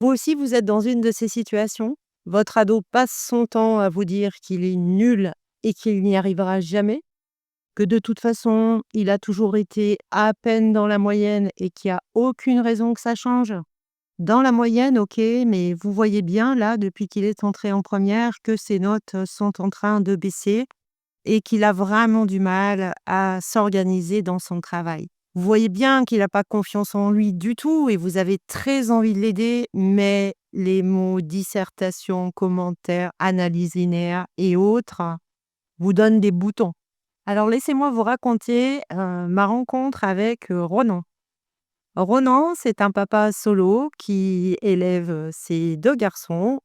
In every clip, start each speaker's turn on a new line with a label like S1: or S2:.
S1: Vous aussi, vous êtes dans une de ces situations? Votre ado passe son temps à vous dire qu'il est nul et qu'il n'y arrivera jamais? Que de toute façon, il a toujours été à peine dans la moyenne et qu'il y a aucune raison que ça change? Dans la moyenne, OK, mais vous voyez bien là, depuis qu'il est entré en première, que ses notes, sont en train de baisser et qu'il a vraiment du mal à s'organiser dans son travail. Vous voyez bien qu'il a pas confiance en lui du tout et vous avez très envie de l'aider, mais les mots dissertation, commentaire, analyse linéaire et autres vous donnent des boutons. Alors laissez-moi vous raconter, ma rencontre avec, Ronan. Ronan, c'est un papa solo qui élève, ses 2 garçons,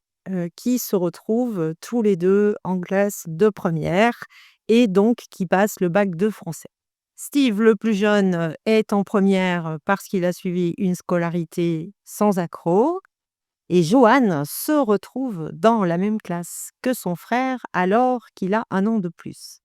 S1: qui se retrouvent, tous les 2 en classe de première et donc qui passent le bac de français. Steve, le plus jeune, est en première, parce qu'il a suivi une scolarité sans accroc et Johan se retrouve dans la même classe que son frère alors qu'il a 1 an de plus.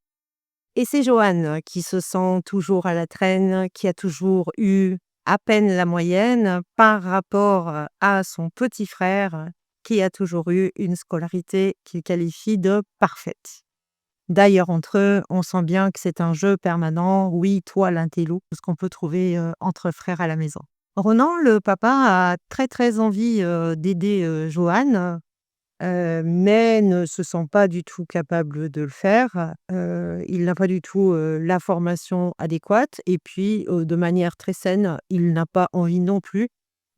S1: Et c'est Johan qui se sent toujours à la traîne, qui a toujours eu à peine la moyenne par rapport, à son petit frère, qui a toujours eu une scolarité qu'il qualifie de parfaite. D'ailleurs entre eux, on sent bien que c'est un jeu permanent: «Oui, toi l'intello», ce qu'on peut trouver, entre frères à la maison. Ronan, le papa, a très, très envie, d'aider, Johan, mais ne se sent pas du tout capable de le faire. Il n'a pas du tout, la formation adéquate et puis, de manière très saine, il n'a pas envie non plus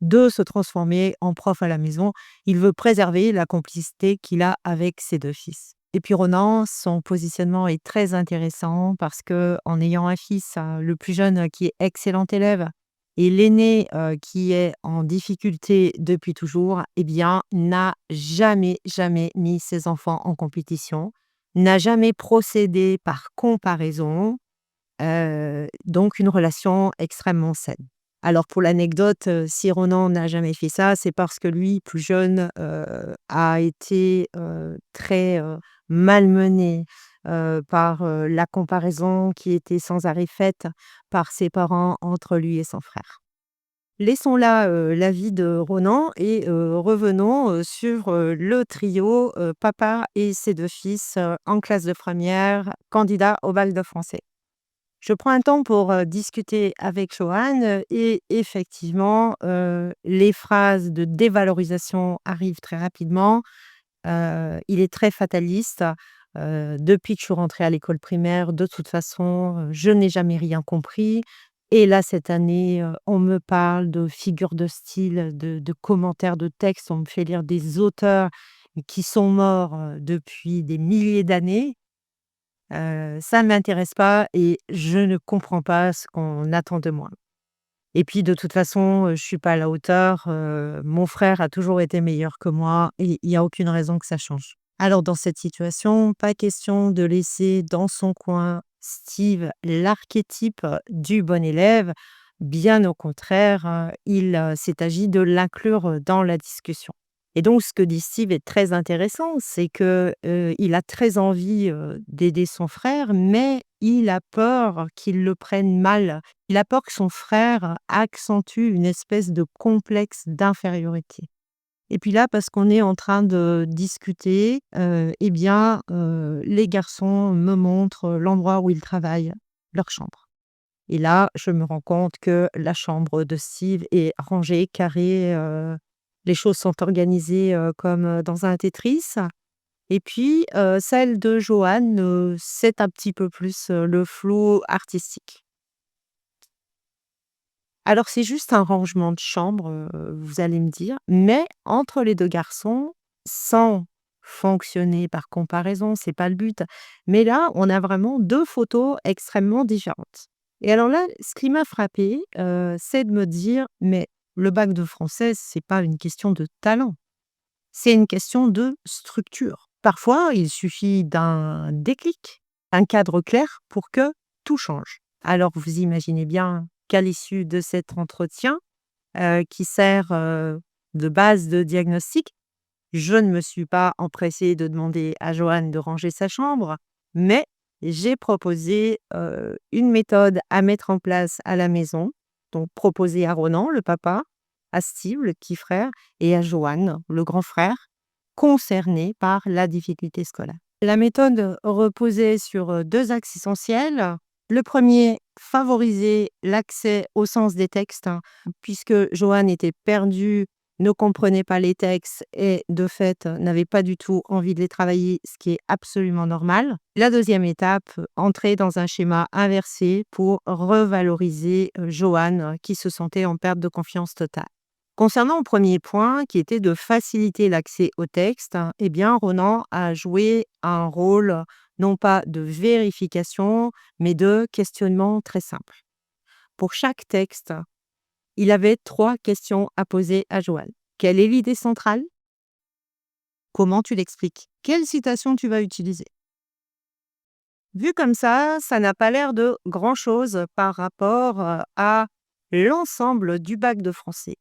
S1: de se transformer en prof à la maison. Il veut préserver la complicité qu'il a avec ses 2 fils. Et puis Ronan, son positionnement est très intéressant parce que en ayant un fils, le plus jeune, qui est excellent élève et l'aîné, qui est en difficulté depuis toujours, eh bien, n'a jamais, jamais mis ses enfants en compétition, n'a jamais procédé par comparaison, donc une relation extrêmement saine. Alors pour l'anecdote, si Ronan n'a jamais fait ça, c'est parce que lui, plus jeune, a été, très, malmené, par, la comparaison qui était sans arrêt faite par ses parents entre lui et son frère. Laissons là, l'avis de Ronan et revenons, sur, le trio, papa et ses 2 fils, en classe de première, candidats au bac de français. Je prends un temps pour, discuter avec Johan, et effectivement, les phrases de dévalorisation arrivent très rapidement. Il est très fataliste. «Depuis que je suis rentré à l'école primaire, de toute façon, je n'ai jamais rien compris et là, cette année, on me parle de figures de style, de commentaires de textes, on me fait lire des auteurs qui sont morts, depuis des milliers d'années. Ça ne m'intéresse pas et je ne comprends pas ce qu'on attend de moi. Et puis de toute façon, je suis pas à la hauteur, mon frère a toujours été meilleur que moi et il y a aucune raison que ça change». Alors dans cette situation, pas question de laisser dans son coin Steve, l'archétype du bon élève. Bien au contraire, il, s'est agi de l'inclure, dans la discussion. Et donc ce que dit Steve est très intéressant, c'est que, il a très envie, d'aider son frère, mais il a peur qu'il le prenne mal. Il a peur que son frère accentue une espèce de complexe d'infériorité. Et puis là, parce qu'on est en train de discuter, eh bien, les garçons me montrent l'endroit où ils travaillent, leur chambre. Et là, je me rends compte que la chambre de Steve est rangée, carrée, les choses sont organisées, comme, dans un Tetris. Et puis, celle de Johan, c'est un petit peu plus, le flou artistique. Alors c'est juste un rangement de chambre, vous allez me dire, mais entre les 2 garçons, sans fonctionner par comparaison, c'est pas le but, mais là, on a vraiment 2 photos extrêmement différentes. Et alors là, ce qui m'a frappée, c'est de me dire: «Mais le bac de français, c'est pas une question de talent, c'est une question de structure». Parfois, il suffit d'un déclic, un cadre clair pour que tout change. Alors vous imaginez bien qu'à l'issue de cet entretien, qui sert, de base de diagnostic, je ne me suis pas empressée de demander à Johan de ranger sa chambre, mais j'ai proposé, une méthode à mettre en place à la maison, donc proposée à Ronan, le papa, à Steve, le petit frère, et à Johan, le grand frère, concernés par la difficulté scolaire. La méthode reposait sur 2 axes essentiels. Le premier, favoriser l'accès au sens des textes, puisque Johan était perdu, ne comprenait pas les textes et de fait, n'avait pas du tout envie de les travailler, ce qui est absolument normal. La deuxième étape, entrer dans un schéma inversé pour revaloriser, Johan, qui se sentait en perte de confiance totale. Concernant le premier point, qui était de faciliter l'accès au texte, eh bien, Ronan a joué un rôle non pas de vérification, mais de questionnement très simple. Pour chaque texte, il avait 3 questions à poser à Johan. Quelle est l'idée centrale? Comment tu l'expliques? Quelle citation tu vas utiliser? Vu comme ça n'a pas l'air de grand-chose par rapport à l'ensemble du bac de français.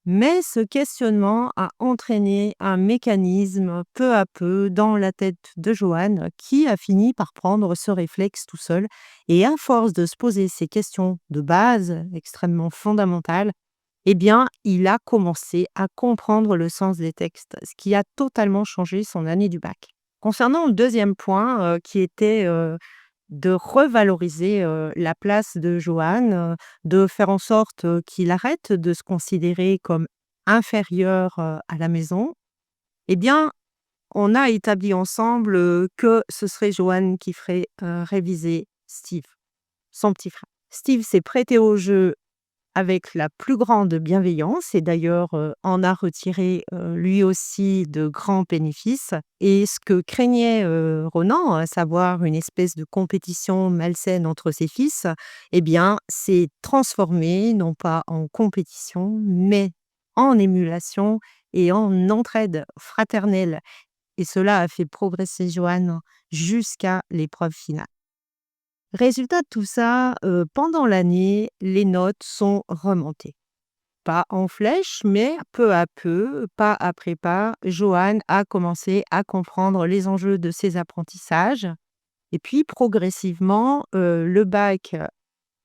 S1: Mais ce questionnement a entraîné un mécanisme peu à peu dans la tête de Johan qui a fini par prendre ce réflexe tout seul. Et à force de se poser ces questions de base extrêmement fondamentales, eh bien, il a commencé à comprendre le sens des textes, ce qui a totalement changé son année du bac. Concernant le deuxième point, qui était de revaloriser la place de Johan, de faire en sorte qu'il arrête de se considérer comme inférieur à la maison, eh bien, on a établi ensemble que ce serait Johan qui ferait réviser Steve, son petit frère. Steve s'est prêté au jeu avec la plus grande bienveillance et d'ailleurs, en a retiré, lui aussi de grands bénéfices et ce que craignait, Ronan, à savoir une espèce de compétition malsaine entre ses fils, eh bien, s'est transformé non pas en compétition, mais en émulation et en entraide fraternelle et cela a fait progresser Johan jusqu'à l'épreuve finale. Résultat de tout ça, pendant l'année, les notes sont remontées. Pas en flèche, mais peu à peu, pas après pas, Johan a commencé à comprendre les enjeux de ses apprentissages et puis progressivement, le bac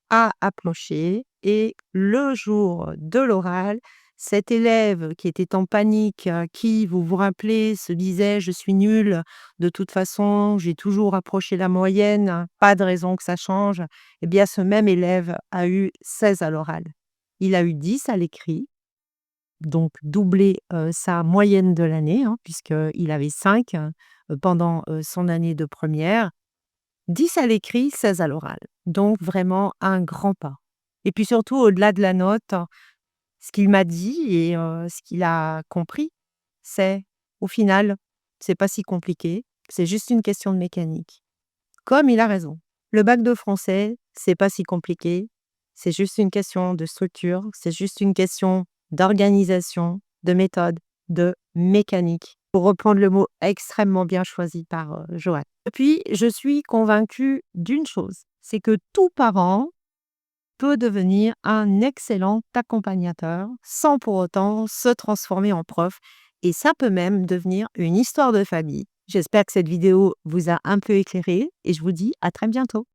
S1: a approché et le jour de l'oral, cet élève qui était en panique, qui, vous vous rappelez, se disait: «Je suis nul, de toute façon, j'ai toujours approché la moyenne, pas de raison que ça change», eh bien ce même élève a eu 16 à l'oral. Il a eu 10 à l'écrit, donc doublé, sa moyenne de l'année, puisqu'il avait 5 pendant, son année de première. 10 à l'écrit, 16 à l'oral. Donc vraiment un grand pas. Et puis surtout, au-delà de la note, ce qu'il m'a dit et ce qu'il a compris, c'est au final, c'est pas si compliqué, c'est juste une question de mécanique. Comme il a raison. Le bac de français, c'est pas si compliqué, c'est juste une question de structure, c'est juste une question d'organisation, de méthode, de mécanique. Pour reprendre le mot extrêmement bien choisi par Johan. Et puis, je suis convaincue d'une chose, c'est que tout parent peut devenir un excellent accompagnateur sans pour autant se transformer en prof. Et ça peut même devenir une histoire de famille. J'espère que cette vidéo vous a un peu éclairé et je vous dis à très bientôt.